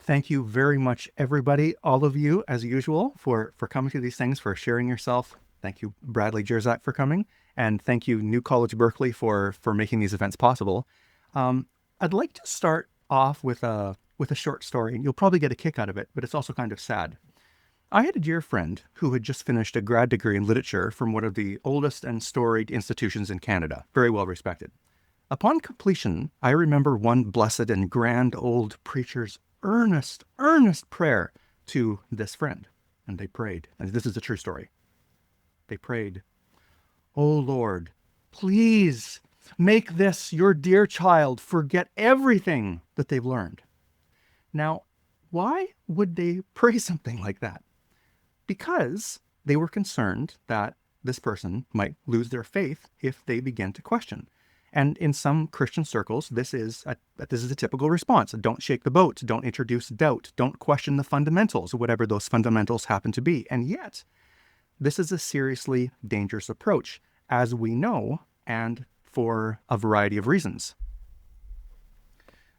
Thank you very much, everybody, all of you, as usual, for coming to these things, for sharing yourself. Thank you, Bradley Jersak, for coming. And thank you, New College Berkeley, for making these events possible. I'd like to start off with a short story. You'll probably get a kick out of it, but it's also kind of sad. I had a dear friend who had just finished a grad degree in literature from one of the oldest and storied institutions in Canada, very well respected. Upon completion, I remember one blessed and grand old preacher's earnest, earnest prayer to this friend. And they prayed, and this is a true story. They prayed, "O Lord, please make this, your dear child, forget everything that they've learned." Now, why would they pray something like that? Because they were concerned that this person might lose their faith if they begin to question. And in some Christian circles, this is a typical response. Don't shake the boat. Don't introduce doubt. Don't question the fundamentals, whatever those fundamentals happen to be. And yet, this is a seriously dangerous approach, as we know, and for a variety of reasons.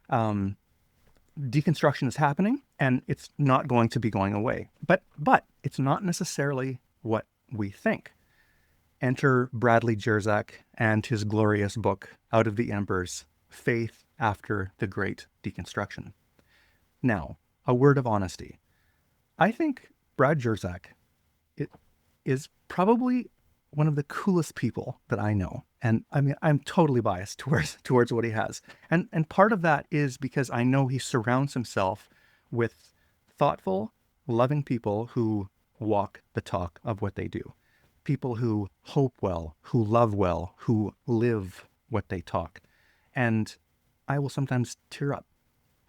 Deconstruction is happening, and it's not going to be going away. But it's not necessarily what we think. Enter Bradley Jersak and his glorious book, Out of the Embers, Faith After the Great Deconstruction. Now, a word of honesty. I think Brad Jersak is probably one of the coolest people that I know. And I mean, I'm totally biased towards what he has. And part of that is because I know he surrounds himself with thoughtful, loving people who walk the talk of what they do. People who hope well, who love well, who live what they talk. And I will sometimes tear up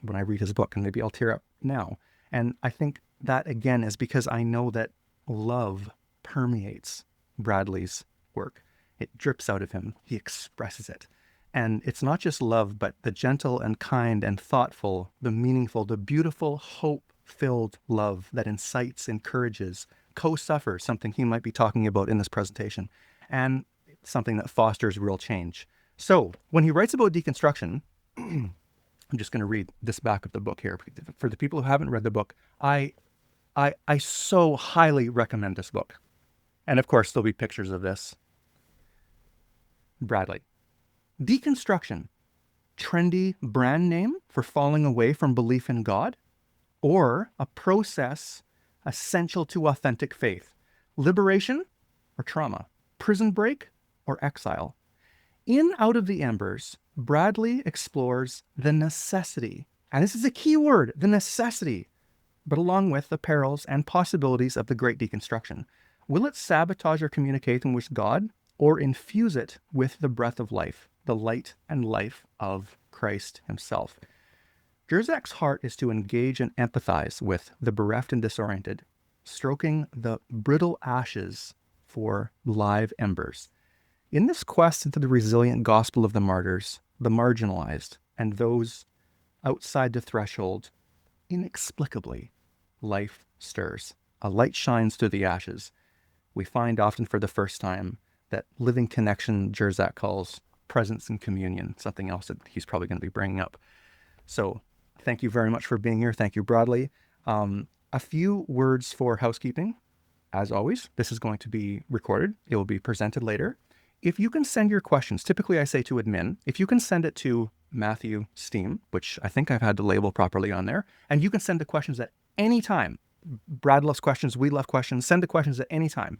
when I read his book, and maybe I'll tear up now. And I think that, again, is because I know that love permeates Bradley's work. It drips out of him. He expresses it. And it's not just love, but the gentle and kind and thoughtful, the meaningful, the beautiful, hope-filled love that incites, encourages, co-suffers, something he might be talking about in this presentation, and something that fosters real change. So when he writes about deconstruction, I'm just going to read this back of the book here. For the people who haven't read the book, I so highly recommend this book. And of course, there'll be pictures of this. Bradley. Deconstruction, trendy brand name for falling away from belief in God, or a process essential to authentic faith? Liberation or trauma? Prison break or exile? In Out of the Embers, Bradley explores the necessity, and this is a key word, the necessity, but along with the perils and possibilities of the Great Deconstruction. Will it sabotage our communication with God, or infuse it with the breath of life, the light and life of Christ himself? Jersak's heart is to engage and empathize with the bereft and disoriented, stroking the brittle ashes for live embers. In this quest into the resilient gospel of the martyrs, the marginalized, and those outside the threshold, inexplicably, life stirs. A light shines through the ashes. We find often for the first time that living connection Jersak calls presence and communion, something else that he's probably going to be bringing up. So thank you very much for being here. Thank you, Bradley. A few words for housekeeping. As always, this is going to be recorded. It will be presented later. If you can send your questions, typically I say to admin, if you can send it to Matthew Steam, which I think I've had the label properly on there, and you can send the questions at any time. Brad loves questions. We love questions. Send the questions at any time.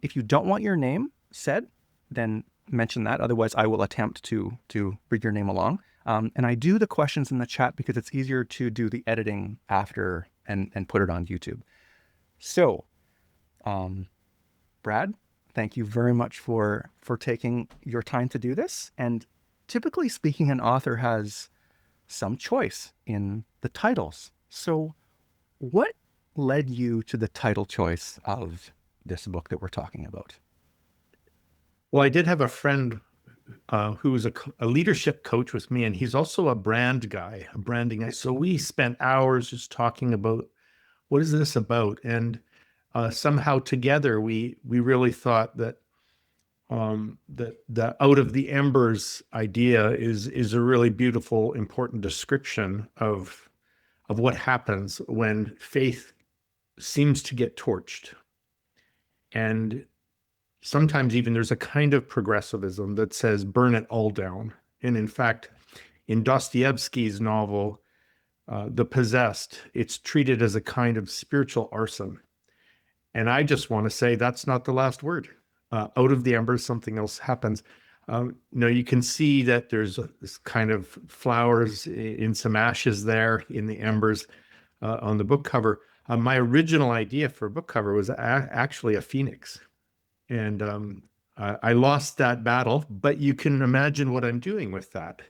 If you don't want your name said, then mention that. Otherwise, I will attempt to read your name along. And I do the questions in the chat because it's easier to do the editing after and put it on YouTube. So, Brad, thank you very much for taking your time to do this. And typically speaking, an author has some choice in the titles. So what led you to the title choice of this book that we're talking about? Well, I did have a friend who was a leadership coach with me, and he's also a brand guy, a branding guy. So we spent hours just talking about what is this about, and somehow together we really thought that that the out of the embers idea is a really beautiful, important description of of what happens when faith seems to get torched. And sometimes even there's a kind of progressivism that says, burn it all down. And in fact, in Dostoevsky's novel, The Possessed, it's treated as a kind of spiritual arson. And I just want to say that's not the last word. Out of the embers, something else happens. You can see that there's this kind of flowers in some ashes there in the embers on the book cover. My original idea for a book cover was actually a phoenix. And I lost that battle, but you can imagine what I'm doing with that.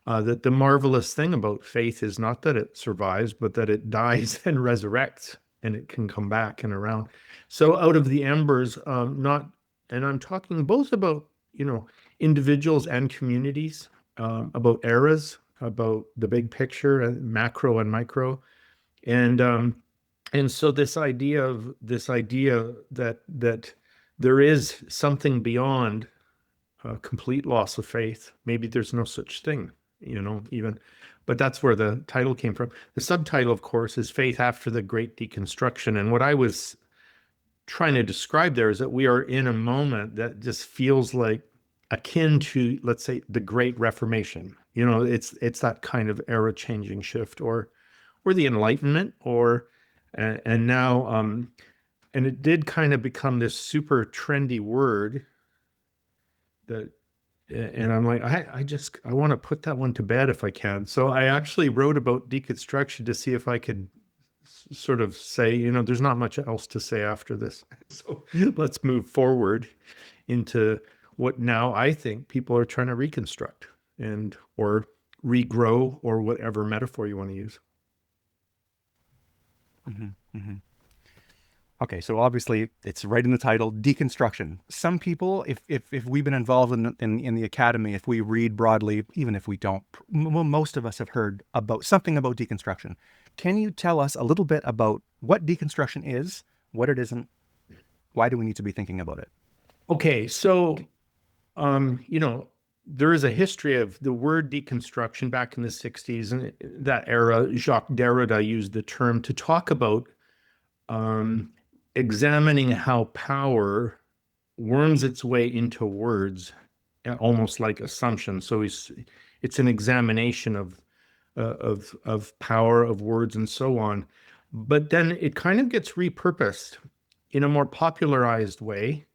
That the marvelous thing about faith is not that it survives, but that it dies and resurrects, and it can come back and around. So out of the embers, and I'm talking both about, individuals and communities, about eras, about the big picture, and macro and micro. And so this idea that there is something beyond complete loss of faith. Maybe there's no such thing, even, but that's where the title came from. The subtitle, of course, is Faith After the Great Deconstruction. And what I was trying to describe there is that we are in a moment that just feels like akin to, let's say, the Great Reformation. It's that kind of era-changing shift, or the Enlightenment, and now, and it did kind of become this super trendy word that, and I'm like, I want to put that one to bed if I can. So I actually wrote about deconstruction to see if I could sort of say, there's not much else to say after this. So let's move forward into what now I think people are trying to reconstruct or regrow, or whatever metaphor you want to use. Mm-hmm, mm-hmm. Okay, so obviously it's right in the title, deconstruction. Some people, if we've been involved in the academy, if we read broadly, even if we don't, most of us have heard about something about deconstruction. Can you tell us a little bit about what deconstruction is, what it isn't, why do we need to be thinking about it? Okay, so, there is a history of the word deconstruction back in the 60s, and that era. Jacques Derrida used the term to talk about examining how power worms its way into words, almost like assumptions. So it's an examination of power, of words, and so on. But then it kind of gets repurposed in a more popularized way.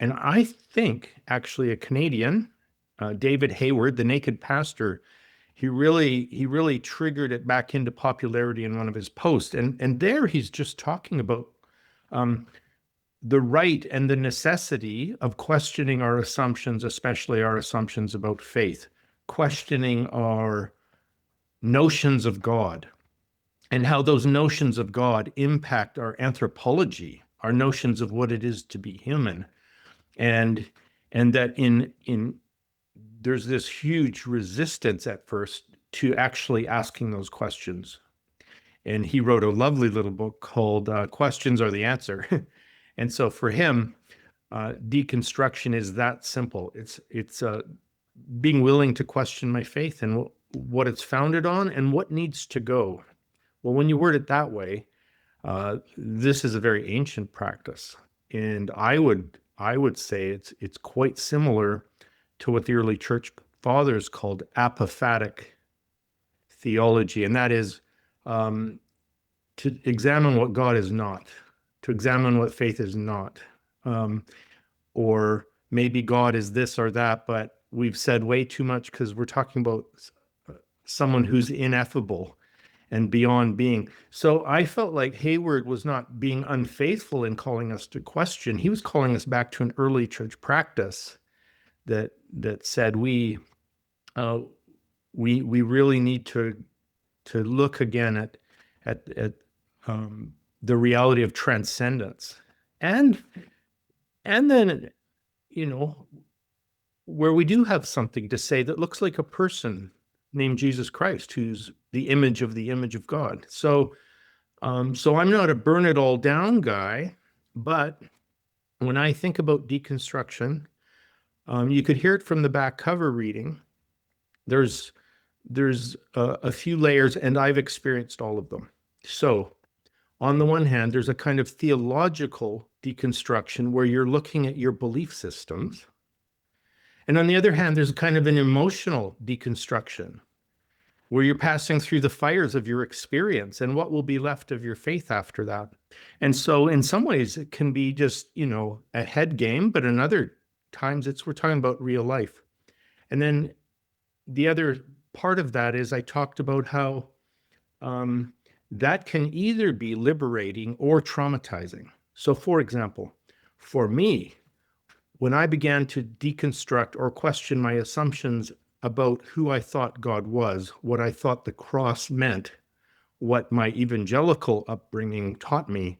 And I think actually a Canadian, David Hayward, the Naked Pastor, he really triggered it back into popularity in one of his posts. And there he's just talking about the right and the necessity of questioning our assumptions, especially our assumptions about faith, questioning our notions of God, and how those notions of God impact our anthropology, our notions of what it is to be human. And that there's this huge resistance at first to actually asking those questions. And he wrote a lovely little book called Questions Are the Answer. And so for him, deconstruction is that simple. It's being willing to question my faith and what it's founded on and what needs to go. Well, when you word it that way, this is a very ancient practice. And I would say it's quite similar to what the early church fathers called apophatic theology, and that is to examine what God is not, to examine what faith is not, or maybe God is this or that, but we've said way too much because we're talking about someone who's ineffable and beyond being. So I felt like Hayward was not being unfaithful in calling us to question. He was calling us back to an early church practice that said we really need to look again at the reality of transcendence, and then where we do have something to say that looks like a person named Jesus Christ, who's the image of God. So I'm not a burn it all down guy, but when I think about deconstruction, you could hear it from the back cover reading. There's there's a few layers, and I've experienced all of them. So on the one hand, there's a kind of theological deconstruction where you're looking at your belief systems. And on the other hand, there's kind of an emotional deconstruction where you're passing through the fires of your experience and what will be left of your faith after that. And so in some ways it can be just, a head game, but in other times we're talking about real life. And then the other part of that is I talked about how that can either be liberating or traumatizing. So for example, for me, when I began to deconstruct or question my assumptions about who I thought God was, what I thought the cross meant, what my evangelical upbringing taught me,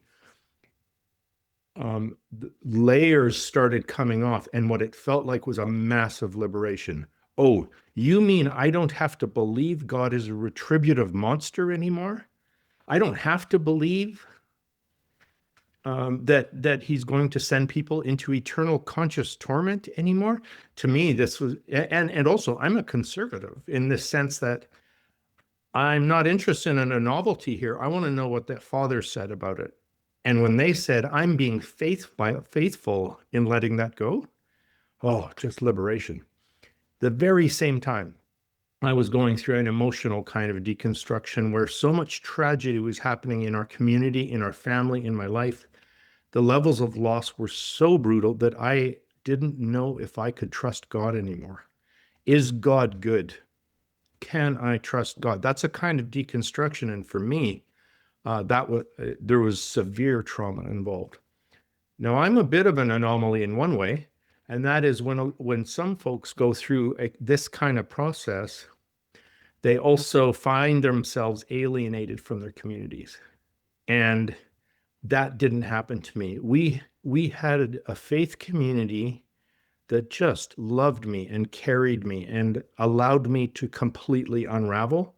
layers started coming off, and what it felt like was a massive liberation. Oh, you mean I don't have to believe God is a retributive monster anymore? I don't have to believe that he's going to send people into eternal conscious torment anymore. To me, this was, and also I'm a conservative in the sense that I'm not interested in a novelty here. I want to know what that Father said about it. And when they said, I'm being faithful in letting that go, oh, just liberation. The very same time, I was going through an emotional kind of deconstruction where so much tragedy was happening in our community, in our family, in my life. The levels of loss were so brutal that I didn't know if I could trust God anymore. Is God good? Can I trust God? That's a kind of deconstruction. And for me, there was severe trauma involved. Now, I'm a bit of an anomaly in one way, and that is when some folks go through this kind of process, they also find themselves alienated from their communities. And that didn't happen to me. We had a faith community that just loved me and carried me and allowed me to completely unravel.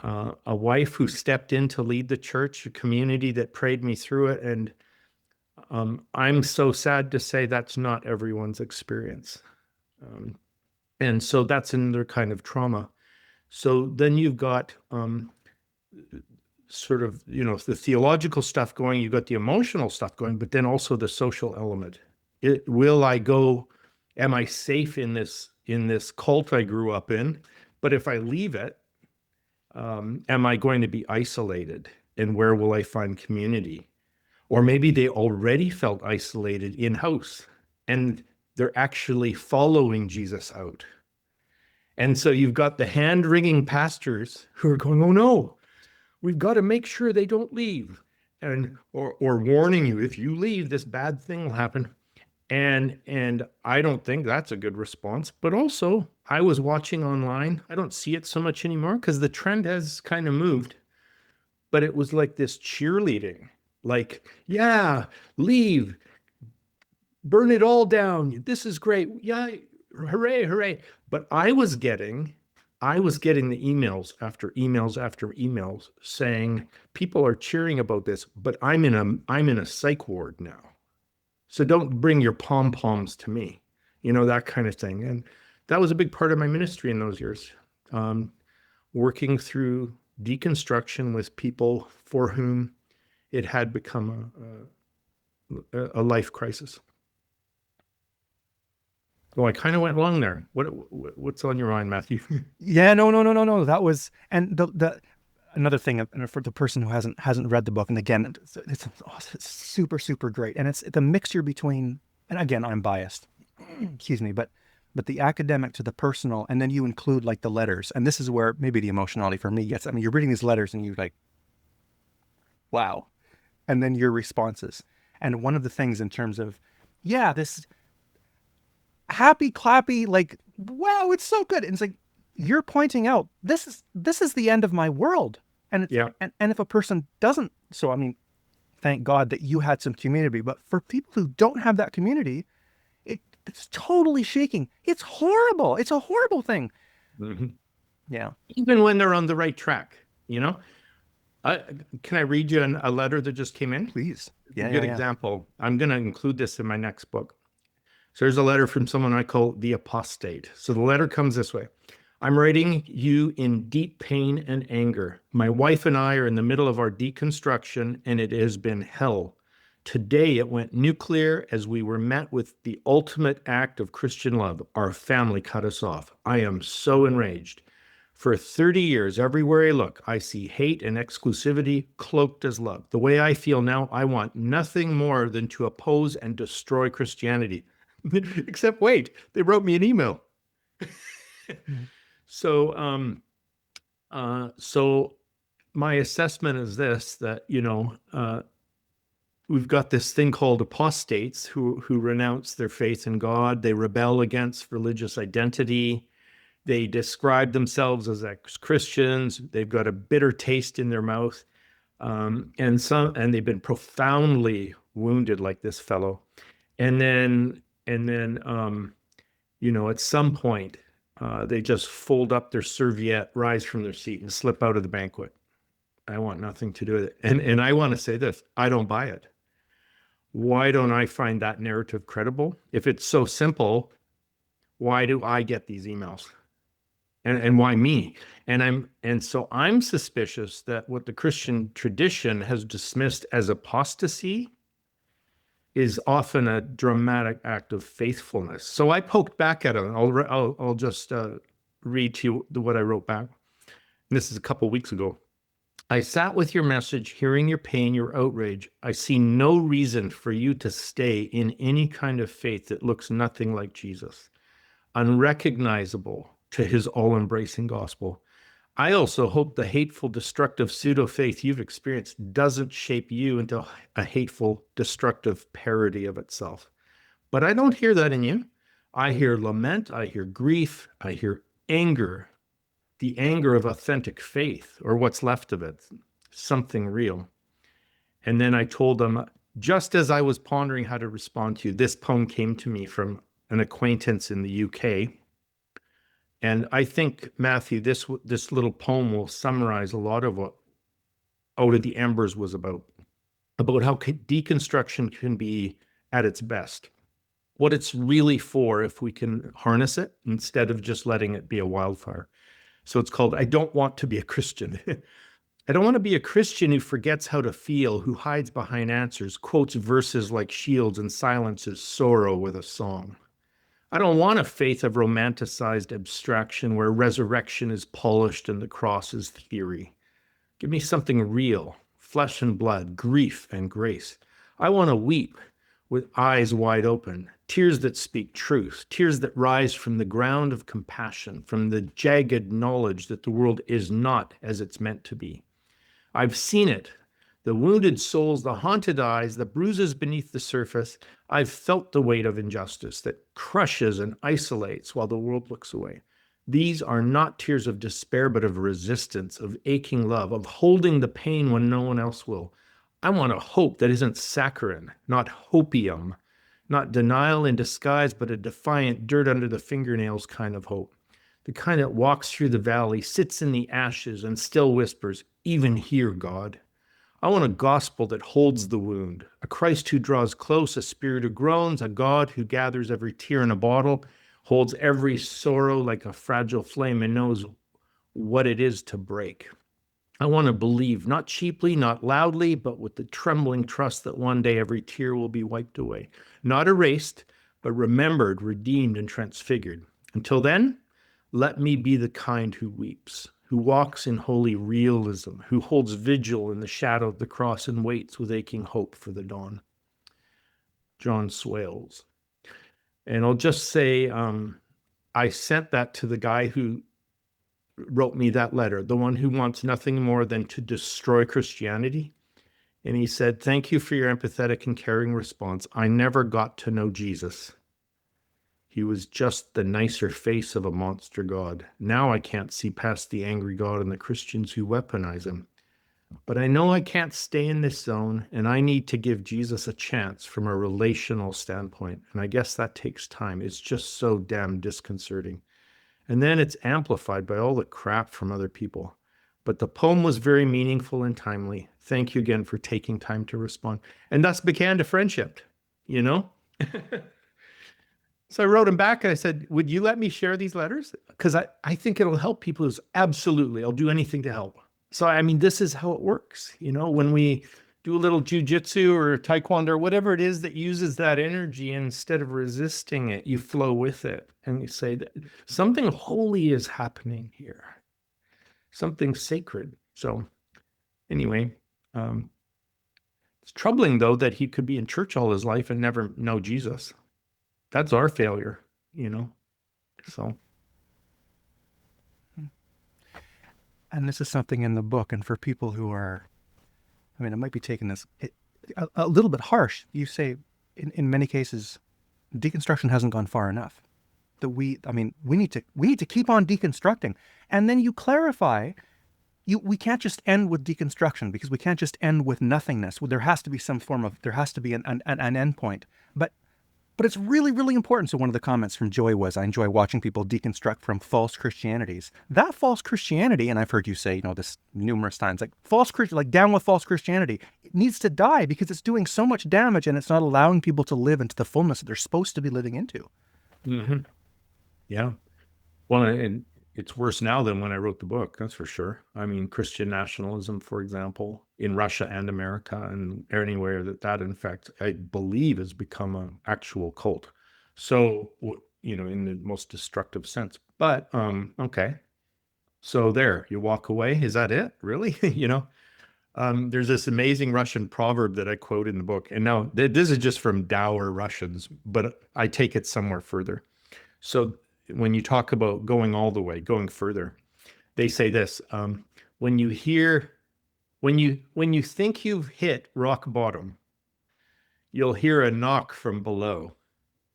A wife who stepped in to lead the church, a community that prayed me through it. And I'm so sad to say that's not everyone's experience. And so that's another kind of trauma. So then you've got sort of, the theological stuff going, you've got the emotional stuff going, but then also the social element. Am I safe in this cult I grew up in? But if I leave it, am I going to be isolated? And where will I find community? Or maybe they already felt isolated in-house and they're actually following Jesus out. And so you've got the hand-wringing pastors who are going, oh no, we've got to make sure they don't leave. Or warning you, if you leave, this bad thing will happen. And I don't think that's a good response. But also, I was watching online. I don't see it so much anymore because the trend has kind of moved. But it was like this cheerleading. Like, yeah, leave. Burn it all down. This is great. Yeah, hooray, hooray. But I was getting the emails after emails after emails saying people are cheering about this, but I'm in a psych ward now. So don't bring your pom-poms to me, that kind of thing. And that was a big part of my ministry in those years, working through deconstruction with people for whom it had become a life crisis. Well, I kind of went long there. What's on your mind, Matthew? Yeah, no. That was, and the another thing for the person who hasn't read the book, and again, it's super, super great. And it's the mixture between, and again, I'm biased, excuse me, but the academic to the personal, and then you include like the letters. And this is where maybe the emotionality for me gets, I mean, you're reading these letters and you're like, wow. And then your responses. And one of the things in terms of, yeah, this happy, clappy, like, wow, it's so good. And it's like, you're pointing out, this is the end of my world. And Yeah. And if a person doesn't, so I mean, thank God that you had some community, but for people who don't have that community, it's totally shaking. It's horrible. It's a horrible thing. Mm-hmm. Yeah. Even when they're on the right track, Can I read you a letter that just came in? Please. Yeah, good example. I'm going to include this in my next book. So there's a letter from someone I call the apostate. So the letter comes this way. I'm writing you in deep pain and anger. My wife and I are in the middle of our deconstruction, and it has been hell. Today it went nuclear as we were met with the ultimate act of Christian love. Our family cut us off. I am so enraged. For 30 years, everywhere I look, I see hate and exclusivity cloaked as love. The way I feel now, I want nothing more than to oppose and destroy Christianity. Except, wait, they wrote me an email. So, so my assessment is this, that, we've got this thing called apostates who renounce their faith in God. They rebel against religious identity. They describe themselves as ex-Christians. They've got a bitter taste in their mouth. And they've been profoundly wounded, like this fellow. And then, at some point, they just fold up their serviette, rise from their seat, and slip out of the banquet. I want nothing to do with it. And I want to say this, I don't buy it. Why don't I find that narrative credible? If it's so simple, why do I get these emails? And why me? And so I'm suspicious that what the Christian tradition has dismissed as apostasy is often a dramatic act of faithfulness. So I poked back at it. I'll just read to you what I wrote back. And this is a couple weeks ago. I sat with your message, hearing your pain, your outrage. I see no reason for you to stay in any kind of faith that looks nothing like Jesus, unrecognizable to his all-embracing gospel. I also hope the hateful, destructive pseudo-faith you've experienced doesn't shape you into a hateful, destructive parody of itself. But I don't hear that in you. I hear lament, I hear grief, I hear anger, the anger of authentic faith, or what's left of it, something real. And then I told them, just as I was pondering how to respond to you, this poem came to me from an acquaintance in the UK. And I think, Matthew, this little poem will summarize a lot of what Out of the Embers was about how deconstruction can be at its best, what it's really for if we can harness it instead of just letting it be a wildfire. So it's called, I Don't Want to Be a Christian. I don't want to be a Christian who forgets how to feel, who hides behind answers, quotes verses like shields, and silences sorrow with a song. I don't want a faith of romanticized abstraction where resurrection is polished and the cross is theory. Give me something real, flesh and blood, grief and grace. I want to weep with eyes wide open, tears that speak truth, tears that rise from the ground of compassion, from the jagged knowledge that the world is not as it's meant to be. I've seen it. The wounded souls, the haunted eyes, the bruises beneath the surface. I've felt the weight of injustice that crushes and isolates while the world looks away. These are not tears of despair, but of resistance, of aching love, of holding the pain when no one else will. I want a hope that isn't saccharine, not hopium, not denial in disguise, but a defiant, dirt under the fingernails kind of hope. The kind that walks through the valley, sits in the ashes, and still whispers, even here, God. I want a gospel that holds the wound, a Christ who draws close, a spirit who groans, a God who gathers every tear in a bottle, holds every sorrow like a fragile flame, and knows what it is to break. I want to believe, not cheaply, not loudly, but with the trembling trust that one day every tear will be wiped away. Not erased, but remembered, redeemed, and transfigured. Until then, let me be the kind who weeps, who walks in holy realism, who holds vigil in the shadow of the cross and waits with aching hope for the dawn. John Swales. And I'll just say, I sent that to the guy who wrote me that letter, the one who wants nothing more than to destroy Christianity. And he said, thank you for your empathetic and caring response. I never got to know Jesus. He was just the nicer face of a monster God. Now I can't see past the angry God and the Christians who weaponize him. But I know I can't stay in this zone, and I need to give Jesus a chance from a relational standpoint. And I guess that takes time. It's just so damn disconcerting. And then it's amplified by all the crap from other people. But the poem was very meaningful and timely. Thank you again for taking time to respond. And thus began a friendship, you know? So I wrote him back and I said, would you let me share these letters? Because I think it'll help people. Who's absolutely, I'll do anything to help. So, I mean, this is how it works. You know, when we do a little jujitsu or taekwondo or whatever it is that uses that energy, instead of resisting it, you flow with it. And you say that something holy is happening here, something sacred. So anyway, it's troubling, though, that he could be in church all his life and never know Jesus. That's our failure, you know? So. And this is something in the book, and for people who are, I mean, it might be taking this a little bit harsh. You say, in many cases, deconstruction hasn't gone far enough. That we need to keep on deconstructing. And then you clarify, we can't just end with deconstruction, because we can't just end with nothingness. There has to be some form of, there has to be an end point. But it's really, really important. So one of the comments from Joy was, I enjoy watching people deconstruct from false Christianities. That false Christianity, and I've heard you say, this numerous times, like down with false Christianity, it needs to die, because it's doing so much damage and it's not allowing people to live into the fullness that they're supposed to be living into. Mm-hmm. Yeah. Well, and it's worse now than when I wrote the book, that's for sure. I mean, Christian nationalism, for example, in Russia and America and anywhere that in fact, I believe has become an actual cult. So, in the most destructive sense. But, okay. So there, you walk away. Is that it? Really? There's this amazing Russian proverb that I quote in the book. And now this is just from dour Russians, but I take it somewhere further. So when you talk about going all the way, going further, they say this, when you think you've hit rock bottom, you'll hear a knock from below.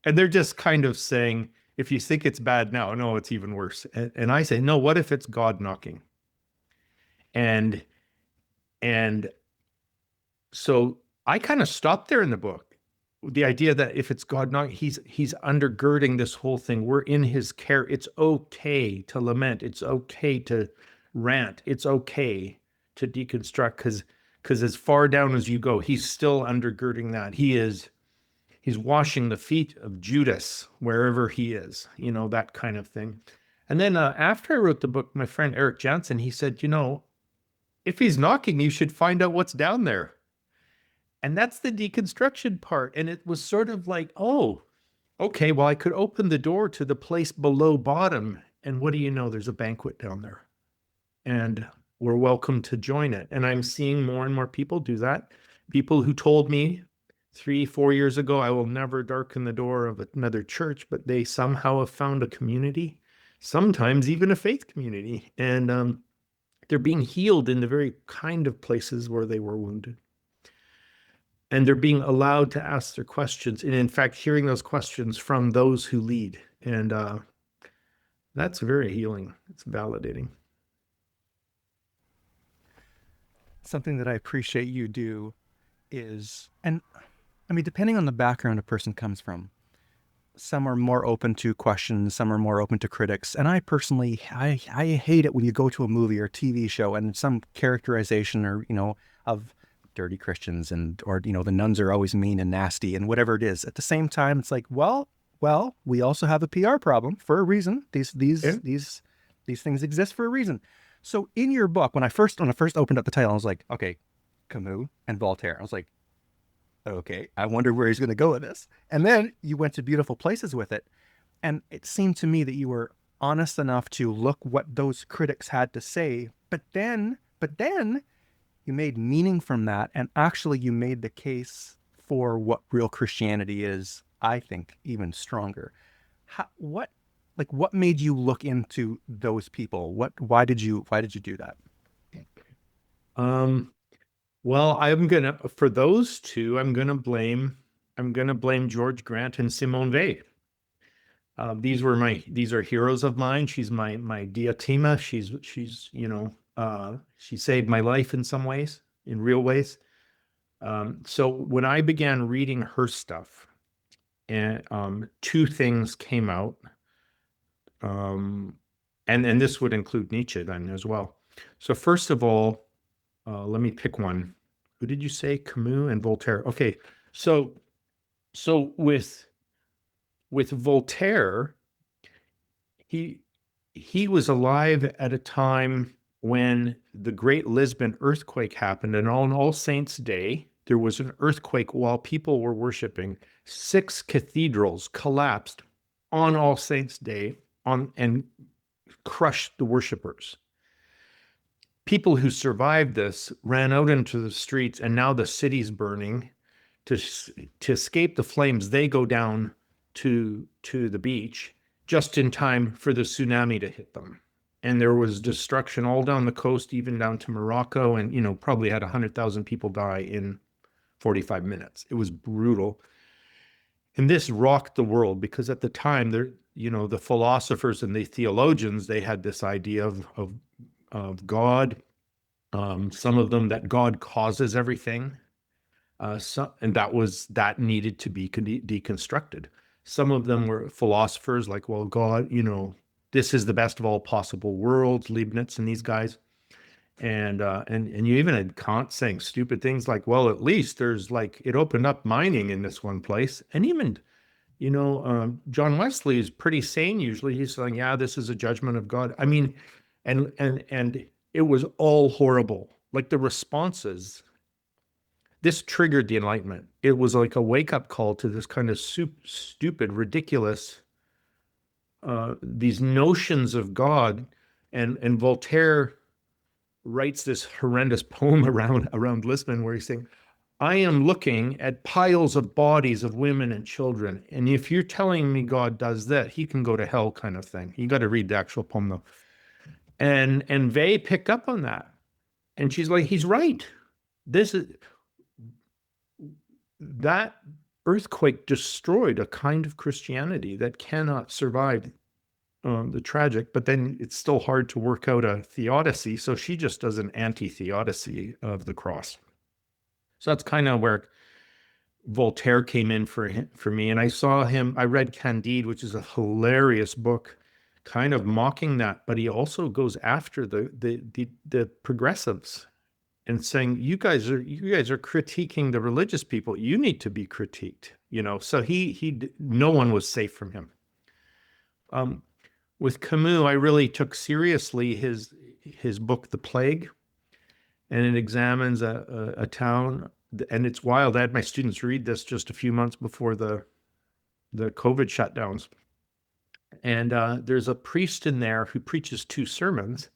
And they're just kind of saying, if you think it's bad now, no, it's even worse. And I say, no, what if it's God knocking? And so I kind of stopped there in the book. The idea that if it's God knocking, he's undergirding this whole thing. We're in his care. It's okay to lament. It's okay to rant. It's okay to deconstruct, because as far down as you go, he's still undergirding that. He's washing the feet of Judas wherever he is, that kind of thing. And then after I wrote the book, my friend Eric Johnson, he said, if he's knocking, you should find out what's down there. And that's the deconstruction part. And it was sort of like, oh, okay, well, I could open the door to the place below bottom. And what do you know? There's a banquet down there. And we're welcome to join it. And I'm seeing more and more people do that. People who told me 3-4 years ago, I will never darken the door of another church, but they somehow have found a community, sometimes even a faith community. And they're being healed in the very kind of places where they were wounded. And they're being allowed to ask their questions. And in fact, hearing those questions from those who lead. And that's very healing. It's validating. Something that I appreciate you do is, and I mean, depending on the background a person comes from, some are more open to questions, some are more open to critics. And I personally, I hate it when you go to a movie or TV show and some characterization or, of dirty Christians or the nuns are always mean and nasty and whatever it is. At the same time, it's like, well, we also have a PR problem for a reason. These things exist for a reason. So in your book, when I first opened up the title, I was like, okay, Camus and Voltaire. I was like, okay, I wonder where he's going to go with this. And then you went to beautiful places with it. And it seemed to me that you were honest enough to look what those critics had to say. But then you made meaning from that. And actually you made the case for what real Christianity is, I think, even stronger. What made you look into those people? Why did you do that? Well, for those two, I'm gonna blame George Grant and Simone Weil. These are heroes of mine. She's my Diotima. She saved my life in some ways, in real ways. So when I began reading her stuff, and two things came out. And this would include Nietzsche then as well. So first of all, let me pick one. Who did you say? Camus and Voltaire. Okay. So with with Voltaire, he was alive at a time when the Great Lisbon earthquake happened, and on All Saints' Day, there was an earthquake while people were worshiping. 6 cathedrals collapsed on All Saints' Day and crushed the worshipers. People who survived this ran out into the streets, and now the city's burning. To escape the flames, they go down to the beach just in time for the tsunami to hit them. And there was destruction all down the coast, even down to Morocco, and, you know, probably had 100,000 people die in 45 minutes. It was brutal. And this rocked the world because at the time, there, you know, the philosophers and the theologians, they had this idea of God. Some of them that God causes everything. And that needed to be deconstructed. Some of them were philosophers like, well, God, you know, this is the best of all possible worlds, Leibniz and these guys. And you even had Kant saying stupid things like, well, at least there's like, it opened up mining in this one place. And even, you know, John Wesley is pretty sane usually. He's saying, yeah, this is a judgment of God. I mean, and it was all horrible. Like the responses, this triggered the Enlightenment. It was like a wake-up call to this kind of stupid, ridiculous, these notions of God. And Voltaire writes this horrendous poem around Lisbon where he's saying, I am looking at piles of bodies of women and children, and if you're telling me God does that, he can go to hell, kind of thing. You got to read the actual poem though. And Vey picked up on that, and she's like, he's right. That earthquake destroyed a kind of Christianity that cannot survive the tragic, but then it's still hard to work out a theodicy. So she just does an anti-theodicy of the cross. So that's kind of where Voltaire came in for me. And I read Candide, which is a hilarious book, kind of mocking that, but he also goes after the progressives and saying, you guys are critiquing the religious people. You need to be critiqued, you know. So no one was safe from him. With Camus, I really took seriously his book, The Plague, and it examines a town, and it's wild. I had my students read this just a few months before the COVID shutdowns. And there's a priest in there who preaches 2 sermons,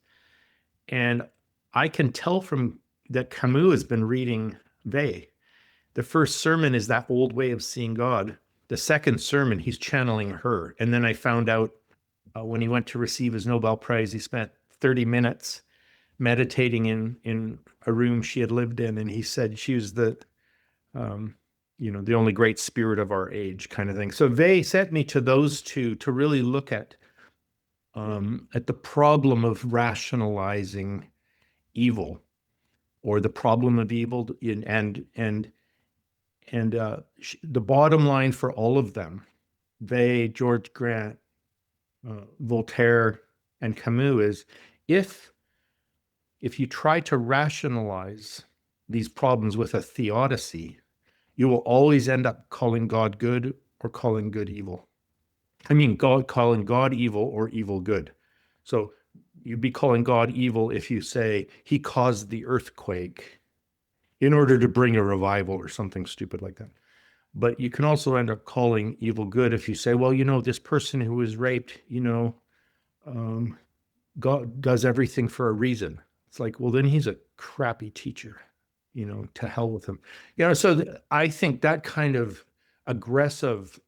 and I can tell from that Camus has been reading Vey. The first sermon is that old way of seeing God. The second sermon, he's channeling her. And then I found out when he went to receive his Nobel Prize, he spent 30 minutes meditating in a room she had lived in, and he said she was the only great spirit of our age, kind of thing. So Vey sent me to those 2 to really look at the problem of rationalizing evil, or the problem of evil, and the bottom line for all of them, Vey, George Grant, Voltaire, and Camus, is if you try to rationalize these problems with a theodicy, you will always end up calling God good or calling good evil. I mean, calling God evil or evil good. So you'd be calling God evil if you say he caused the earthquake in order to bring a revival or something stupid like that. But you can also end up calling evil good if you say, well, you know, this person who was raped, you know, God does everything for a reason. It's like, well, then he's a crappy teacher, you know, to hell with him. You know, so I think that kind of aggressive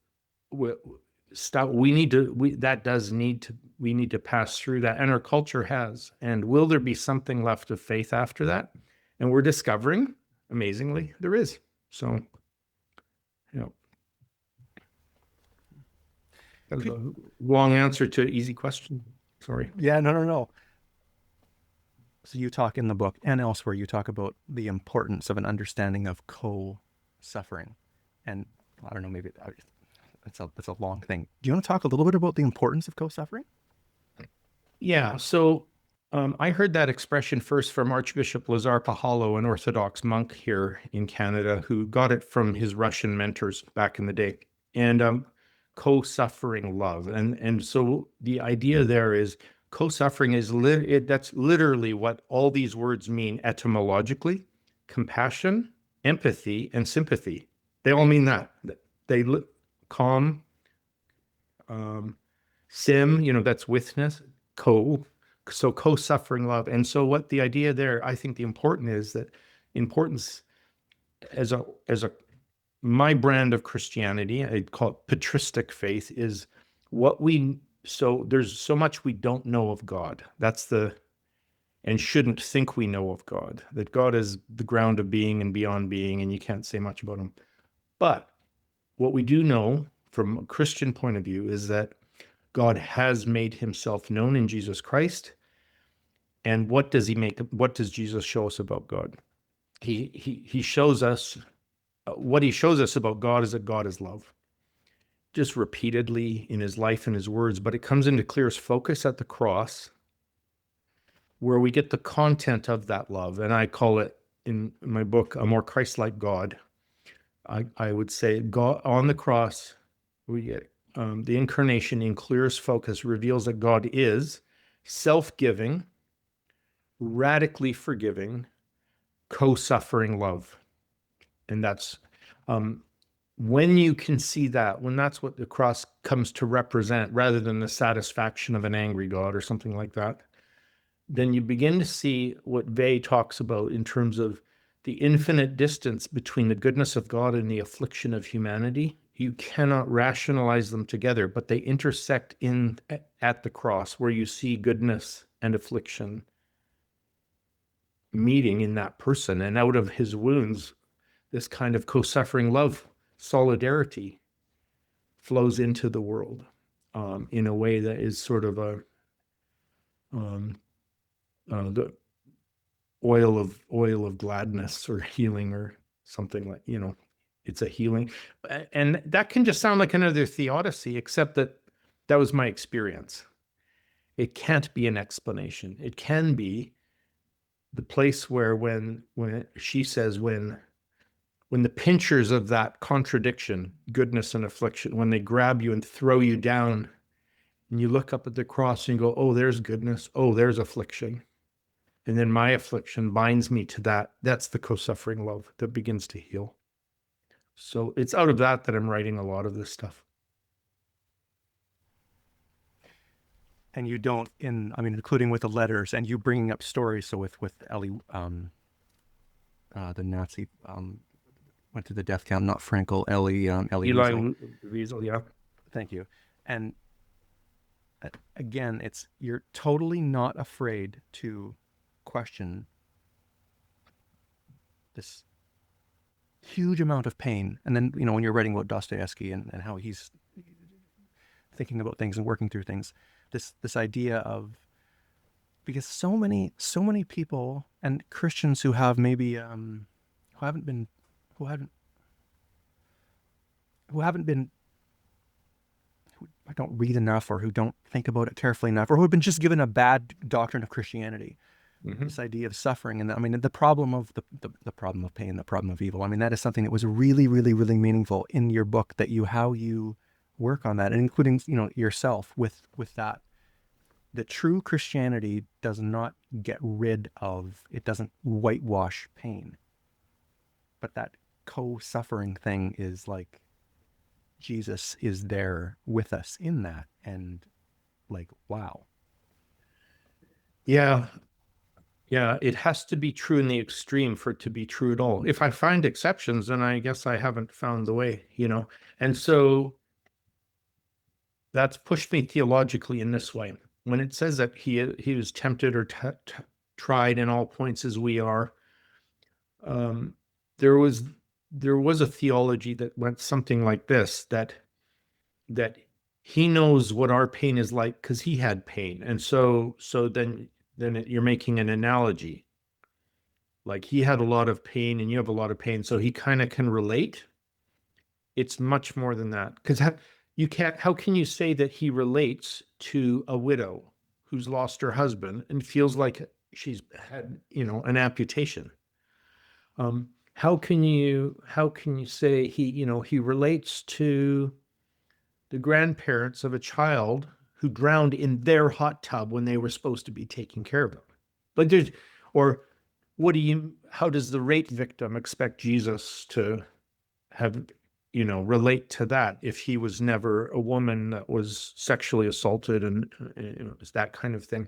stuff, we need to pass through that, and our culture has. And will there be something left of faith after that? And we're discovering, amazingly, there is. So, you know, that was a long answer to an easy question. Sorry. Yeah, no. So you talk in the book and elsewhere, you talk about the importance of an understanding of co-suffering. And I don't know, maybe it's a long thing. Do you want to talk a little bit about the importance of co-suffering? Yeah. So I heard that expression first from Archbishop Lazar Pahalo, an Orthodox monk here in Canada, who got it from his Russian mentors back in the day. And co-suffering love. And so the idea there is co-suffering is that's literally what all these words mean etymologically: compassion, empathy, and sympathy. They all mean that. They calm, sim, that's witness, so co-suffering love. And so what the idea there, I think the importance as a my brand of Christianity, I call it patristic faith, is so there's so much we don't know of God. And shouldn't think we know of God, that God is the ground of being and beyond being, and you can't say much about him. But what we do know from a Christian point of view is that God has made himself known in Jesus Christ. And what does Jesus show us about God? He shows us, what he shows us about God is that God is love, just repeatedly in his life and his words, but it comes into clearest focus at the cross, where we get the content of that love. And I call it, in my book, a more Christ-like God. I would say God on the cross, we get the incarnation in clearest focus reveals that God is self-giving, radically forgiving, co-suffering love. And that's when you can see that, when that's what the cross comes to represent, rather than the satisfaction of an angry God or something like that, then you begin to see what Vey talks about in terms of the infinite distance between the goodness of God and the affliction of humanity. You cannot rationalize them together, but they intersect at the cross, where you see goodness and affliction meeting in that person. And out of his wounds, this kind of co-suffering love, solidarity, flows into the world in a way that is sort of the oil of gladness or healing or something, like, it's a healing. And that can just sound like another theodicy, except that was my experience. It can't be an explanation. It can be the place where when she says, when the pinchers of that contradiction, goodness and affliction, when they grab you and throw you down, and you look up at the cross and you go, oh, there's goodness, oh, there's affliction. And then my affliction binds me to that. That's the co-suffering love that begins to heal. So it's out of that I'm writing a lot of this stuff. And you don't, including with the letters, and you bringing up stories. So with Ellie, the Nazi, went to the death camp, not Frankel, Ellie Eli Wiesel, yeah. Thank you. And again, you're totally not afraid to question this huge amount of pain. And then, when you're writing about Dostoevsky and how he's thinking about things and working through things, this idea of, because so many people and Christians who have maybe who haven't been who don't read enough, or who don't think about it carefully enough, or who have been just given a bad doctrine of Christianity. Mm-hmm. This idea of suffering, and the problem of the problem of pain, the problem of evil. That is something that was really, really, really meaningful in your book, how you work on that, and including yourself with that. The true Christianity does not get rid of, it doesn't whitewash pain, but that co-suffering thing is like, Jesus is there with us in that, and like, wow. Yeah, it has to be true in the extreme for it to be true at all. If I find exceptions, then I guess I haven't found the way, And so that's pushed me theologically in this way. When it says that he was tempted or tried in all points as we are, there was a theology that went something like this, that he knows what our pain is like because he had pain. And so then you're making an analogy. Like, he had a lot of pain and you have a lot of pain, so he kind of can relate. It's much more than that. Because how can you say that he relates to a widow who's lost her husband and feels like she's had, an amputation? How can you say he relates to the grandparents of a child who drowned in their hot tub when they were supposed to be taking care of them. Like there's, or how does the rape victim expect Jesus to have, relate to that if he was never a woman that was sexually assaulted and it's that kind of thing?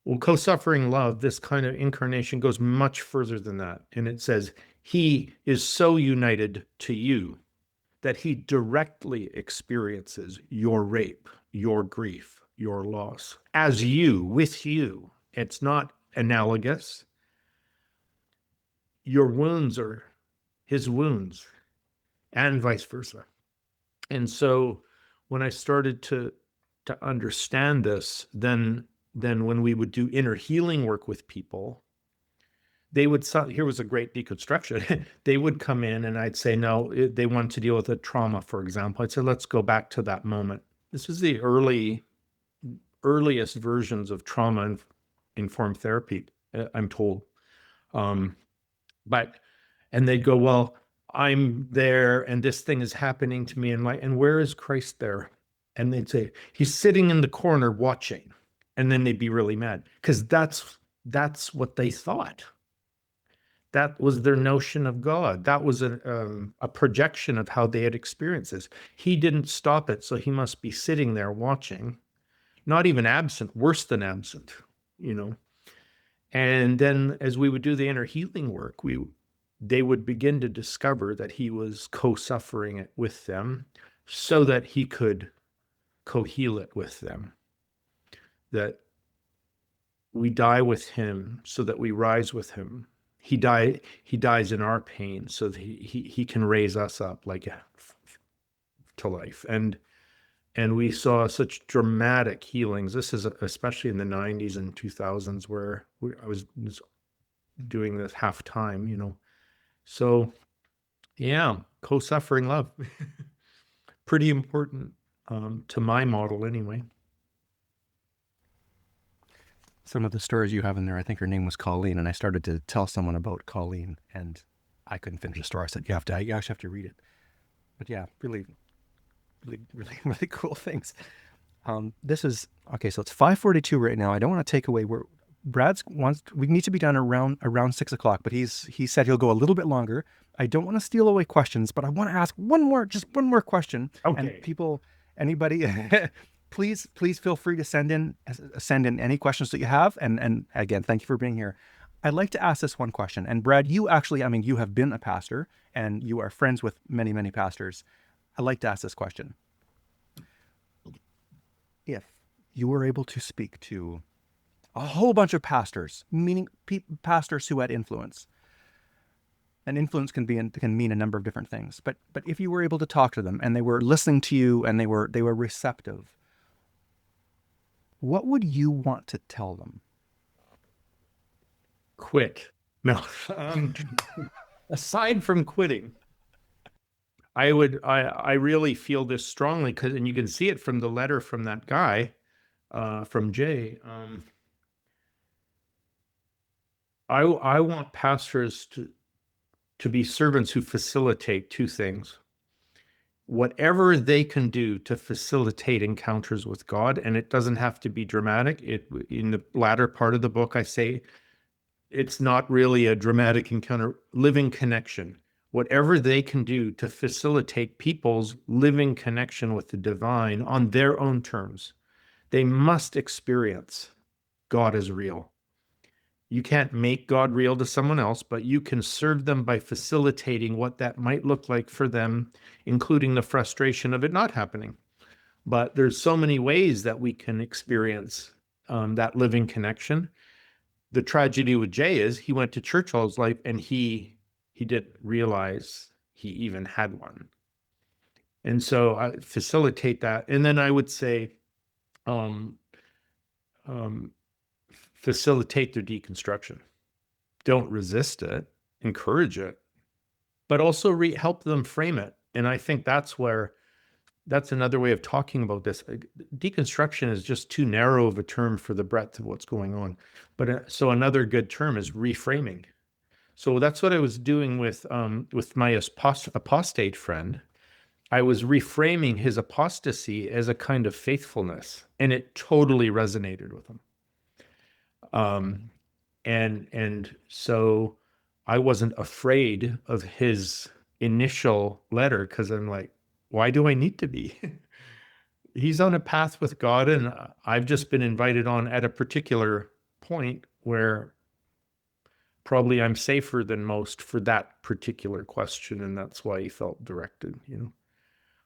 Well, co-suffering love, this kind of incarnation goes much further than that. And it says, he is so united to you that he directly experiences your rape, your grief, your loss as you, with you. It's not analogous. Your wounds are his wounds and vice versa. And so when I started to understand this, then when we would do inner healing work with people, they would, here was a great deconstruction. They would come in and I'd say, no, they want to deal with a trauma, for example. I'd say, let's go back to that moment. This was the earliest versions of trauma informed therapy, I'm told. And they'd go, well, I'm there and this thing is happening to me. And where is Christ there? And they'd say, he's sitting in the corner watching. And then they'd be really mad because that's what they thought. That was their notion of God. That was a projection of how they had experienced this. He didn't stop it, so he must be sitting there watching, not even absent, worse than absent, And then as we would do the inner healing work, they would begin to discover that he was co-suffering it with them so that he could co-heal it with them. That we die with him so that we rise with him. He dies in our pain so that he can raise us up to life. And we saw such dramatic healings. This is especially in the 90s and 2000s where I was doing this half time, So yeah, co-suffering love. Pretty important to my model anyway. Some of the stories you have in there, I think her name was Colleen, and I started to tell someone about Colleen, and I couldn't finish the story. I said, you actually have to read it. But yeah, really, really, really, really cool things. This is, okay, so it's 5:42 right now. I don't want to take away where we need to be done around 6 o'clock, but he said he'll go a little bit longer. I don't want to steal away questions, but I want to ask just one more question. Okay. And anybody, please feel free to send in any questions that you have. And again, thank you for being here. I'd like to ask this one question. And Brad, you actually, you have been a pastor and you are friends with many, many pastors. I'd like to ask this question. If you were able to speak to a whole bunch of pastors, meaning pastors who had influence, and influence can mean a number of different things. But if you were able to talk to them and they were listening to you and they were receptive, what would you want to tell them? Quit. No. Aside from quitting, I really feel this strongly and you can see it from the letter from that guy, from Jay. I want pastors to be servants who facilitate two things. Whatever they can do to facilitate encounters with God, and it doesn't have to be dramatic. In the latter part of the book, I say it's not really a dramatic encounter, living connection. Whatever they can do to facilitate people's living connection with the divine on their own terms, they must experience God as real. You can't make God real to someone else, but you can serve them by facilitating what that might look like for them, including the frustration of it not happening. But there's so many ways that we can experience that living connection. The tragedy with Jay is he went to church all his life and he didn't realize he even had one. And so I facilitate that. And then I would say, facilitate their deconstruction. Don't resist it, encourage it, but also help them frame it. And I think that's another way of talking about this. Deconstruction is just too narrow of a term for the breadth of what's going on. But so another good term is reframing. So that's what I was doing with my apostate friend. I was reframing his apostasy as a kind of faithfulness, and it totally resonated with him. And so I wasn't afraid of his initial letter, because I'm like, why do I need to be? He's on a path with God, and I've just been invited on at a particular point where probably I'm safer than most for that particular question, and that's why he felt directed, you know.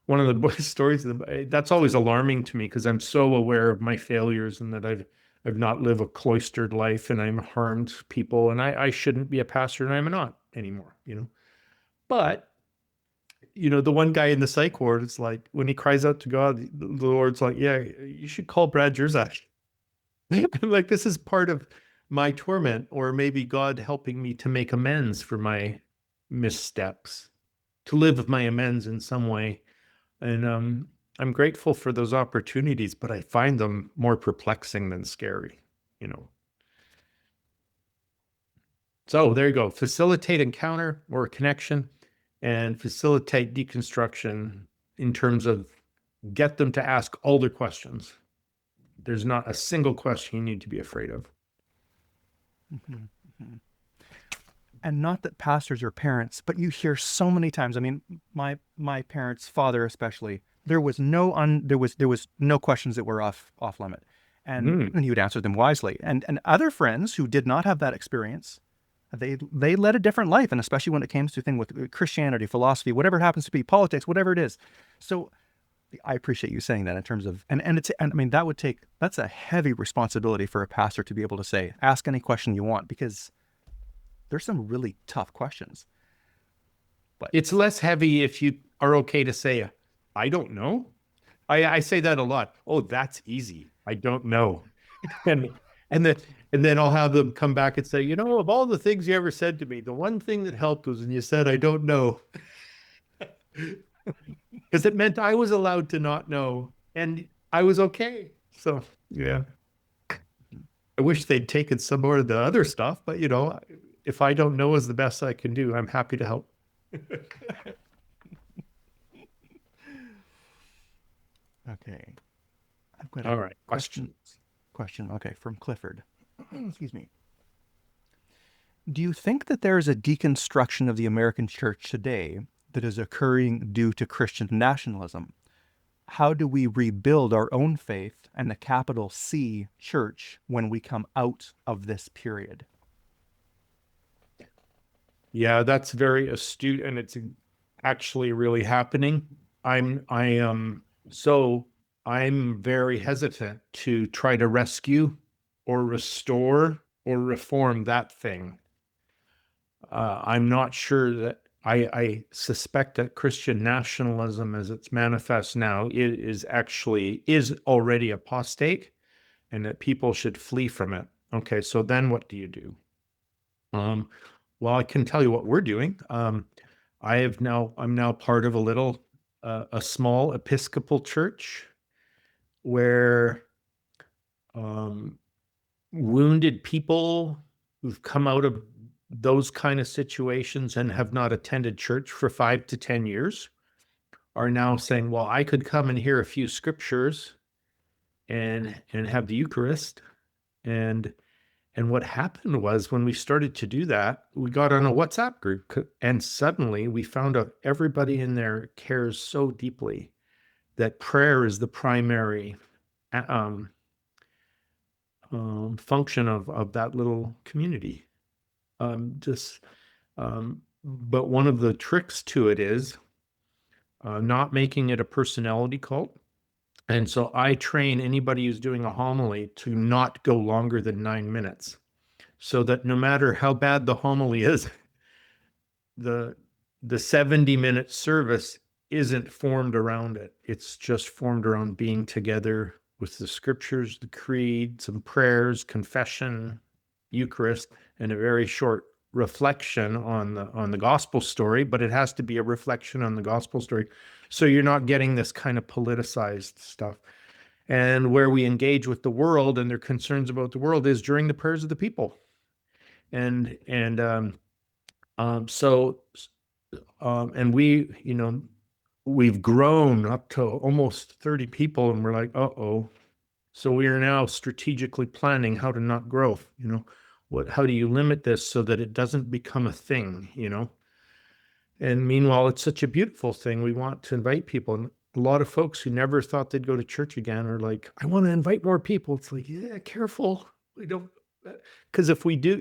One of the stories that's always alarming to me, because I'm so aware of my failures and that I've not lived a cloistered life and I'm harmed people, and I shouldn't be a pastor, and I'm not anymore, you know. But you know, the one guy in the psych ward, it's like when he cries out to God, the Lord's like, yeah, you should call Brad Jersak. I'm like, this is part of my torment, or maybe God helping me to make amends for my missteps, to live my amends in some way. And I'm grateful for those opportunities, but I find them more perplexing than scary, you know. So there you go. Facilitate encounter or connection, and facilitate deconstruction in terms of get them to ask all their questions. There's not a single question you need to be afraid of. And not that pastors are parents, but you hear so many times. I mean, my parents' father especially, there was no questions that were off limit, and he would answer them wisely. And other friends who did not have that experience, they led a different life, and especially when it came to things with Christianity, philosophy, whatever it happens to be, politics, whatever it is. So I appreciate you saying that in terms of, and I mean, that's a heavy responsibility for a pastor to be able to say, ask any question you want, because there's some really tough questions. But it's less heavy if you are okay to say, I don't know. I say that a lot. Oh, that's easy. I don't know. And then I'll have them come back and say, you know, of all the things you ever said to me, the one thing that helped was when you said, I don't know. Because it meant I was allowed to not know, and I was okay. So, yeah. I wish they'd taken some more of the other stuff, but, you know, if I don't know is the best I can do, I'm happy to help. Okay. I've got all right. Question. Okay, from Clifford. Excuse me. Do you think that there is a deconstruction of the American church today that is occurring due to Christian nationalism? How do we rebuild our own faith and the capital C church when we come out of this period? Yeah, that's very astute, and it's actually really happening. I'm very hesitant to try to rescue or restore or reform that thing. I'm not sure that I suspect that Christian nationalism, as it's manifest now, is already apostate, and that people should flee from it. Okay, so then what do you do? Well, I can tell you what we're doing. I'm now part of a small Episcopal church where wounded people who've come out of those kind of situations and have not attended church for 5 to 10 years are now saying, well, I could come and hear a few scriptures and have the Eucharist. And what happened was, when we started to do that, we got on a WhatsApp group, and suddenly we found out everybody in there cares so deeply that prayer is the primary function of that little community. But one of the tricks to it is not making it a personality cult. And so I train anybody who's doing a homily to not go longer than 9 minutes, so that no matter how bad the homily is, the 70-minute service isn't formed around it. It's just formed around being together with the scriptures, the creed, some prayers, confession, Eucharist, and a very short reflection on the gospel story. But it has to be a reflection on the gospel story, so you're not getting this kind of politicized stuff. And where we engage with the world and their concerns about the world is during the prayers of the people. And we, you know, we've grown up to almost 30 people, and we're like, uh-oh. So we are now strategically planning how to not grow, how do you limit this so that it doesn't become a thing, And meanwhile, it's such a beautiful thing. We want to invite people. And a lot of folks who never thought they'd go to church again are like, I want to invite more people. It's like, yeah, careful. We don't, because if we do,